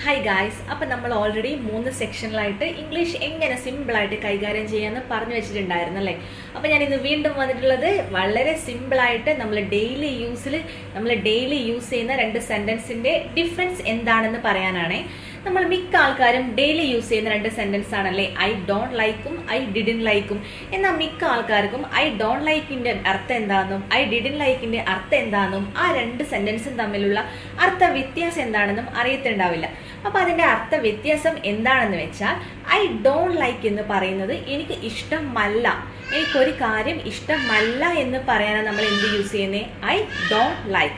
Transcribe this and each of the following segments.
Hi guys, അപ്പം നമ്മൾ already 3 സെക്ഷനിലായിട്ട് English എങ്ങനെ സിമ്പിളായിട്ട് കൈകാര്യം ചെയ്യാമെന്ന് പറഞ്ഞു വെച്ചിട്ടുണ്ടായിരുന്നു അല്ലേ. അപ്പോൾ ഞാനിന്ന് വീണ്ടും വന്നിട്ടുള്ളത് വളരെ സിമ്പിളായിട്ട് നമ്മൾ ഡെയിലി യൂസ് ചെയ്യുന്ന 2 സെൻറ്റൻസിൻ്റെ ഡിഫറൻസ് എന്താണെന്ന് പറയാനാണ്. നമ്മൾ മിക്ക ആൾക്കാരും ഡെയിലി യൂസ് ചെയ്യുന്ന 2 സെൻറ്റൻസ് ആണല്ലേ, ഐ ഡോണ്ട് ലൈക്കും ഐ ഡിഡിൻ ലൈക്കും. എന്നാൽ മിക്ക ആൾക്കാർക്കും ഐ ഡോണ്ട് ലൈക്കിൻ്റെ അർത്ഥം എന്താണെന്നും ഐ ഡിഡിൻ ലൈക്കിൻ്റെ അർത്ഥം എന്താണെന്നും ആ 2 സെൻറ്റൻസും തമ്മിലുള്ള അർത്ഥ വ്യത്യാസം എന്താണെന്നും അറിയത്തുണ്ടാവില്ല. അപ്പോൾ അതിൻ്റെ അർത്ഥ വ്യത്യാസം എന്താണെന്ന് വെച്ചാൽ, ഐ ഡോണ്ട് ലൈക്ക് എന്ന് പറയുന്നത് എനിക്ക് ഇഷ്ടമല്ല, എനിക്കൊരു കാര്യം ഇഷ്ടമല്ല എന്ന് പറയാനാണ് നമ്മൾ എന്ത് യൂസ് ചെയ്യുന്നത്, I don't like.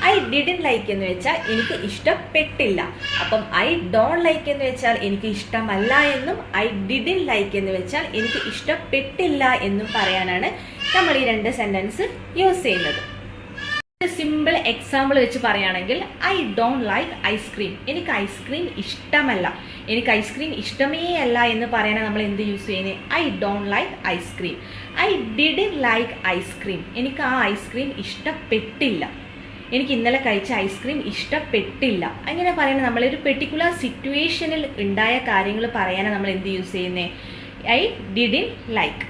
I didn't like എന്ന് വെച്ചാൽ എനിക്ക് ഇഷ്ടപ്പെട്ടില്ല. അപ്പം ഐ ഡോണ്ട് ലൈക്ക് എന്ന് വെച്ചാൽ എനിക്ക് ഇഷ്ടമല്ല എന്നും ഐ ഡിഡിൻ ലൈക്ക് എന്ന് വെച്ചാൽ എനിക്ക് ഇഷ്ടപ്പെട്ടില്ല എന്നും പറയാനാണ് നമ്മൾ ഈ 2 സെൻറ്റൻസ് യൂസ് ചെയ്യുന്നത്. സിമ്പിൾ എക്സാമ്പിൾ വെച്ച് പറയുകയാണെങ്കിൽ, ഐ ഡോണ്ട് ലൈക്ക് ഐസ്ക്രീം, എനിക്ക് ഐസ്ക്രീം ഇഷ്ടമല്ല, എനിക്ക് ഐസ്ക്രീം ഇഷ്ടമേ അല്ല എന്ന് പറയാനാണ് നമ്മൾ എന്ത് യൂസ് ചെയ്യുന്നത്, I don't like ice cream. I didn't like ice cream, എനിക്ക് ആ ഐസ്ക്രീം ഇഷ്ടപ്പെട്ടില്ല, എനിക്ക് ഇന്നലെ കഴിച്ച ഐസ്ക്രീം ഇഷ്ടപ്പെട്ടില്ല. അങ്ങനെ പറയാൻ നമ്മളൊരു പെർട്ടിക്കുലർ സിറ്റുവേഷനിൽ ഉണ്ടായ കാര്യങ്ങൾ പറയാനാണ് നമ്മൾ എന്ത് യൂസ് ചെയ്യുന്നത്, I didn't like.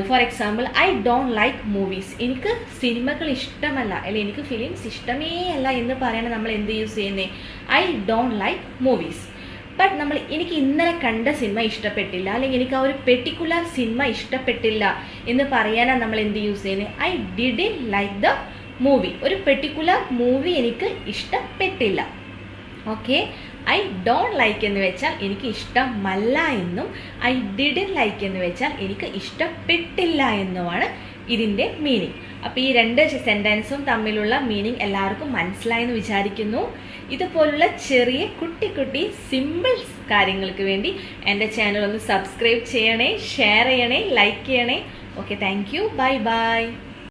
For example, I don't like movies, എനിക്ക് സിനിമകൾ ഇഷ്ടമല്ല, അല്ലെങ്കിൽ എനിക്ക് ഫിലിംസ് ഇഷ്ടമേ അല്ല എന്ന് പറയാനാണ് നമ്മൾ എന്ത് യൂസ് ചെയ്യുന്നത്, I don't like movies. But നമ്മൾ എനിക്ക് ഇന്നലെ കണ്ട സിനിമ ഇഷ്ടപ്പെട്ടില്ല, അല്ലെങ്കിൽ എനിക്ക് ആ ഒരു പെർട്ടിക്കുലർ സിനിമ ഇഷ്ടപ്പെട്ടില്ല എന്ന് പറയാനാണ് നമ്മൾ എന്ത് യൂസ് ചെയ്യുന്നത്, I didn't like the movie. ഒരു പെർട്ടിക്കുലർ മൂവി എനിക്ക് ഇഷ്ടപ്പെട്ടില്ല. ഓക്കെ, ഐ ഡോണ്ട് ലൈക്ക് എന്ന് വെച്ചാൽ എനിക്ക് ഇഷ്ടമല്ല എന്നും ഐ ഡിഡിൻ ലൈക്ക് എന്ന് വെച്ചാൽ എനിക്ക് ഇഷ്ടപ്പെട്ടില്ല എന്നുമാണ് ഇതിൻ്റെ മീനിങ്. അപ്പോൾ ഈ 2 സെൻറ്റൻസും തമ്മിലുള്ള മീനിങ് എല്ലാവർക്കും മനസ്സിലായെന്ന് വിചാരിക്കുന്നു. ഇതുപോലുള്ള ചെറിയ കുട്ടി സിമ്പിൾ കാര്യങ്ങൾക്ക് വേണ്ടി എൻ്റെ ചാനൽ ഒന്ന് സബ്സ്ക്രൈബ് ചെയ്യണേ, ഷെയർ ചെയ്യണേ, ലൈക്ക് ചെയ്യണേ. Okay, thank you, bye bye.